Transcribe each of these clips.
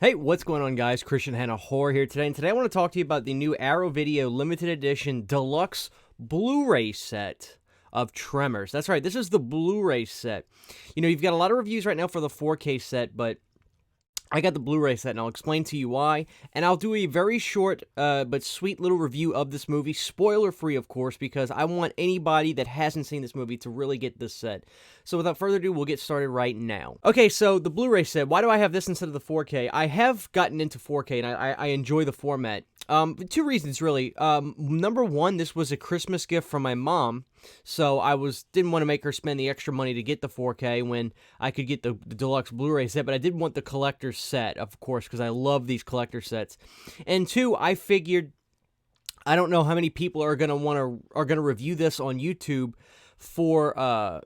Hey, what's going on, guys? Christian Hanna Horror here today, and today I want to talk to you about the new Arrow Video Limited Edition Deluxe Blu-ray set of Tremors. That's right, this is the Blu-ray set. You know, you've got a lot of reviews right now for the 4K set, but I got the Blu-ray set, and I'll explain to you why, and I'll do a very short but sweet little review of this movie, spoiler-free, of course, because I want anybody that hasn't seen this movie to really get this set. So without further ado, we'll get started right now. Okay, so the Blu-ray set, why do I have this instead of the 4K? I have gotten into 4K, and I enjoy the format. Two reasons, really. Number one, this was a Christmas gift from my mom, so I didn't want to make her spend the extra money to get the 4K when I could get the deluxe Blu-ray set, but I did want the collector's set, of course, because I love these collector sets. And two, I figured, I don't know how many people are gonna review this on YouTube for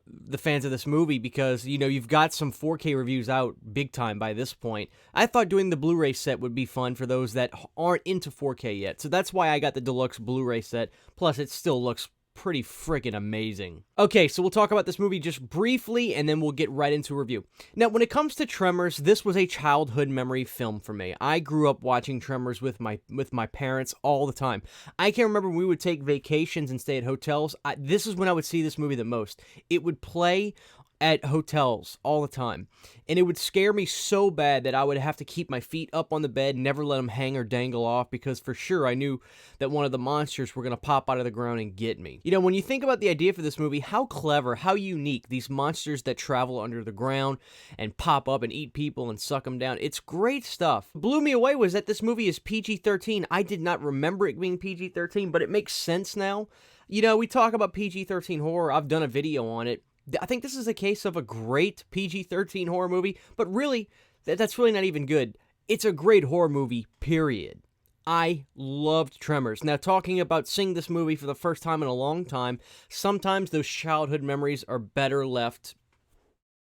the fans of this movie, because you know you've got some 4K reviews out big time by this point. I thought doing the Blu-ray set would be fun for those that aren't into 4K yet, so that's why I got the deluxe Blu-ray set. Plus, it still looks pretty freaking amazing. Okay, so we'll talk about this movie just briefly, and then we'll get right into a review. Now, when it comes to Tremors, this was a childhood memory film for me. I grew up watching Tremors with my parents all the time. I can remember when we would take vacations and stay at hotels. This is when I would see this movie the most. It would play at hotels all the time, and it would scare me so bad that I would have to keep my feet up on the bed, never let them hang or dangle off, because for sure I knew that one of the monsters were going to pop out of the ground and get me. You know, when you think about the idea for this movie, how clever, how unique, these monsters that travel under the ground and pop up and eat people and suck them down. It's great stuff. What blew me away was that this movie is PG-13. I did not remember it being PG-13, but it makes sense now. You know, we talk about PG-13 horror. I've done a video on it. I think this is a case of a great PG-13 horror movie, but really, that's really not even good. It's a great horror movie, period. I loved Tremors. Now, talking about seeing this movie for the first time in a long time, sometimes those childhood memories are better left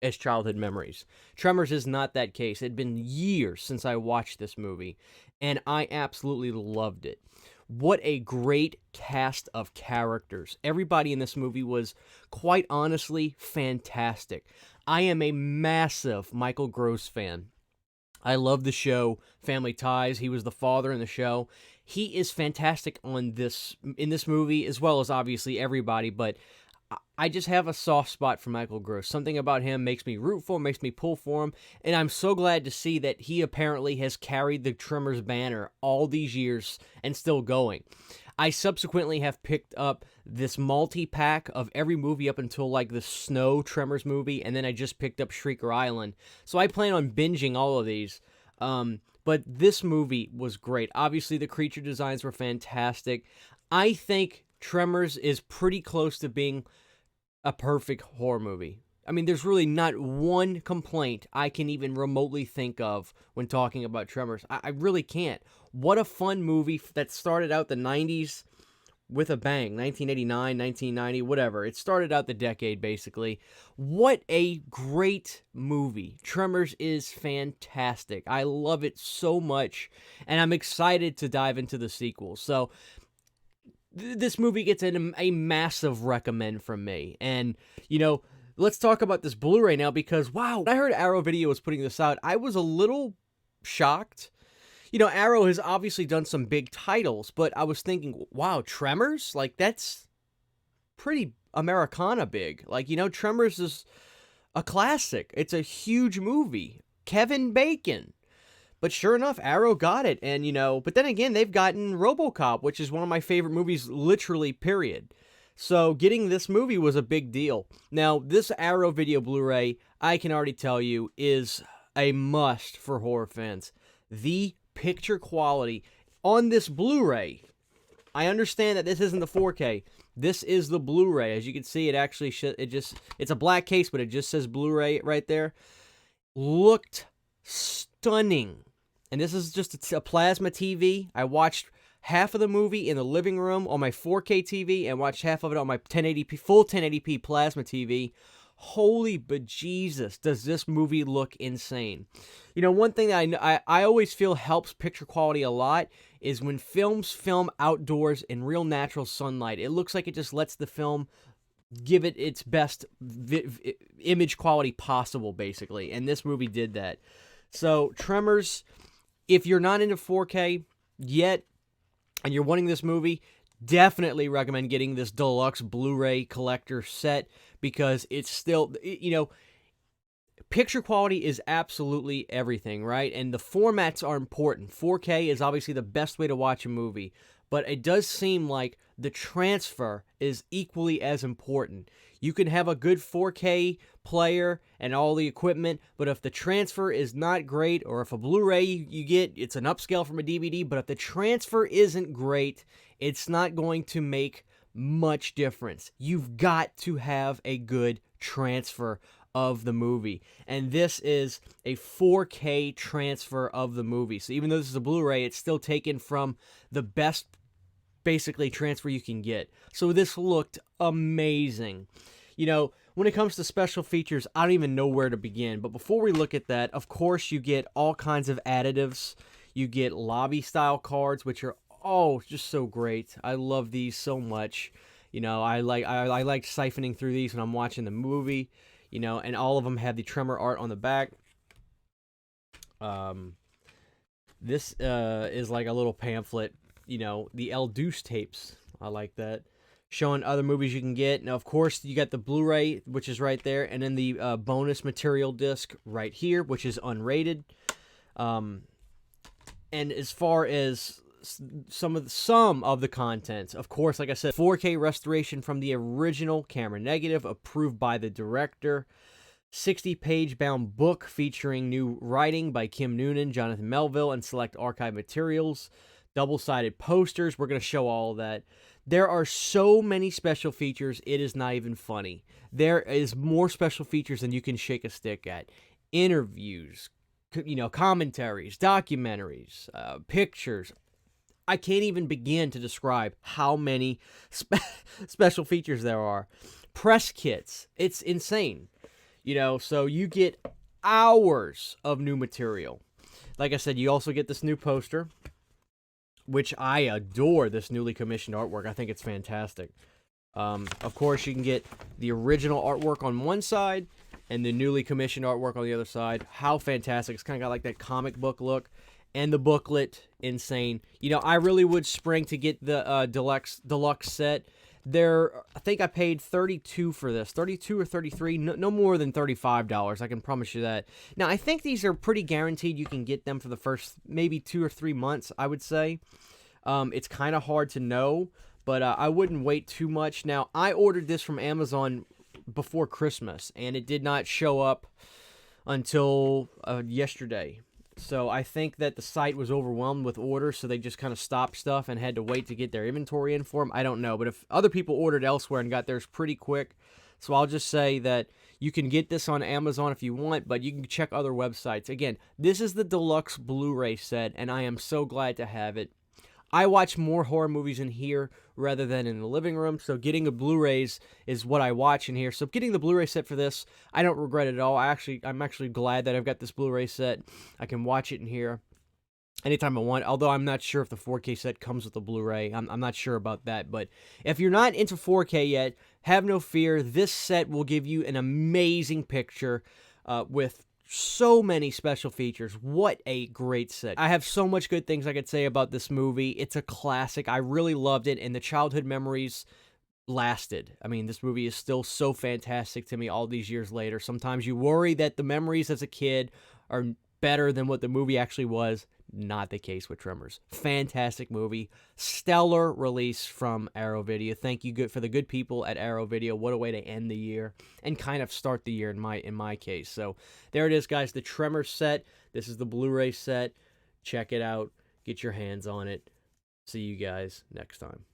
as childhood memories. Tremors is not that case. It had been years since I watched this movie, and I absolutely loved it. What a great cast of characters. Everybody in this movie was, quite honestly, fantastic. I am a massive Michael Gross fan. I love the show Family Ties. He was the father in the show. He is fantastic in this movie, as well as obviously everybody, but I just have a soft spot for Michael Gross. Something about him makes me root for him, makes me pull for him, and I'm so glad to see that he apparently has carried the Tremors banner all these years and still going. I subsequently have picked up this multi-pack of every movie up until like the Snow Tremors movie, and then I just picked up Shrieker Island. So I plan on binging all of these. But this movie was great. Obviously, the creature designs were fantastic. I think Tremors is pretty close to being a perfect horror movie. I mean, there's really not one complaint I can even remotely think of when talking about Tremors. I really can't. What a fun movie that started out the 90s with a bang. 1989, 1990, whatever. It started out the decade, basically. What a great movie. Tremors is fantastic. I love it so much, and I'm excited to dive into the sequel. So this movie gets a massive recommend from me. And, you know, let's talk about this Blu-ray now, because, wow, when I heard Arrow Video was putting this out, I was a little shocked. You know, Arrow has obviously done some big titles, but I was thinking, wow, Tremors? Like, that's pretty Americana big. Like, you know, Tremors is a classic. It's a huge movie. Kevin Bacon. But sure enough, Arrow got it, and, you know, but then again, they've gotten RoboCop, which is one of my favorite movies, literally, period. So getting this movie was a big deal. Now, this Arrow Video Blu-ray, I can already tell you, is a must for horror fans. The picture quality on this Blu-ray, I understand that this isn't the 4K. This is the Blu-ray. As you can see, it actually, it's a black case, but it just says Blu-ray right there. Looked stunning. And this is just a plasma TV. I watched half of the movie in the living room on my 4K TV and watched half of it on my 1080p, full 1080p plasma TV. Holy bejesus, does this movie look insane. You know, one thing that I always feel helps picture quality a lot is when films film outdoors in real natural sunlight. It looks like it just lets the film give it its best image quality possible, basically. And this movie did that. So, Tremors, If you're not into 4K yet and you're wanting this movie, definitely recommend getting this deluxe Blu-ray collector set, because it's still, you know, picture quality is absolutely everything, right? And the formats are important. 4K is obviously the best way to watch a movie, but it does seem like the transfer is equally as important. You can have a good 4K player and all the equipment, but if the transfer is not great, or if a Blu-ray you get, it's an upscale from a DVD, but if the transfer isn't great, it's not going to make much difference. You've got to have a good transfer of the movie, and this is a 4K transfer of the movie. So even though this is a Blu-ray, it's still taken from the best basically transfer you can get. So this looked amazing. You know, when it comes to special features, I don't even know where to begin. But before we look at that, of course, you get all kinds of additives. You get lobby style cards, which are just so great. I love these so much. You know, I like siphoning through these when I'm watching the movie. You know, and all of them have the Tremor art on the back. This is like a little pamphlet. You know, the El Deuce tapes. I like that. Showing other movies you can get. Now, of course, you got the Blu-ray, which is right there, and then the bonus material disc right here, which is unrated. And as far as some of the content, of course, like I said, 4K restoration from the original camera negative, approved by the director. 60-page bound book featuring new writing by Kim Noonan, Jonathan Melville, and select archive materials. Double-sided posters. We're going to show all of that. There are so many special features, it is not even funny. There is more special features than you can shake a stick at. Interviews, you know, commentaries, documentaries, pictures. I can't even begin to describe how many special features there are. Press kits. It's insane. You know, so you get hours of new material. Like I said, you also get this new poster, which I adore, this newly commissioned artwork. I think it's fantastic. Of course, you can get the original artwork on one side and the newly commissioned artwork on the other side. How fantastic. It's kind of got like that comic book look. And the booklet, insane. You know, I really would spring to get the deluxe set. I think I paid $32 for this. $32 or $33. No more than $35. I can promise you that. Now, I think these are pretty guaranteed. You can get them for the first maybe 2 or 3 months, I would say. It's kind of hard to know, but I wouldn't wait too much. Now, I ordered this from Amazon before Christmas, and it did not show up until yesterday. So I think that the site was overwhelmed with orders, so they just kind of stopped stuff and had to wait to get their inventory in for them. I don't know, but if other people ordered elsewhere and got theirs pretty quick, so I'll just say that you can get this on Amazon if you want, but you can check other websites. Again, this is the deluxe Blu-ray set, and I am so glad to have it. I watch more horror movies in here rather than in the living room, so getting a Blu-rays is what I watch in here. So getting the Blu-ray set for this, I don't regret it at all. I'm actually glad that I've got this Blu-ray set. I can watch it in here anytime I want, although I'm not sure if the 4K set comes with the Blu-ray. I'm not sure about that, but if you're not into 4K yet, have no fear. This set will give you an amazing picture with so many special features. What a great set. I have so much good things I could say about this movie. It's a classic. I really loved it, and the childhood memories lasted. I mean, this movie is still so fantastic to me all these years later. Sometimes you worry that the memories as a kid are better than what the movie actually was. Not the case with Tremors. Fantastic movie. Stellar release from Arrow Video. Thank you for the good people at Arrow Video. What a way to end the year and kind of start the year in my case. So there it is, guys. The Tremors set. This is the Blu-ray set. Check it out. Get your hands on it. See you guys next time.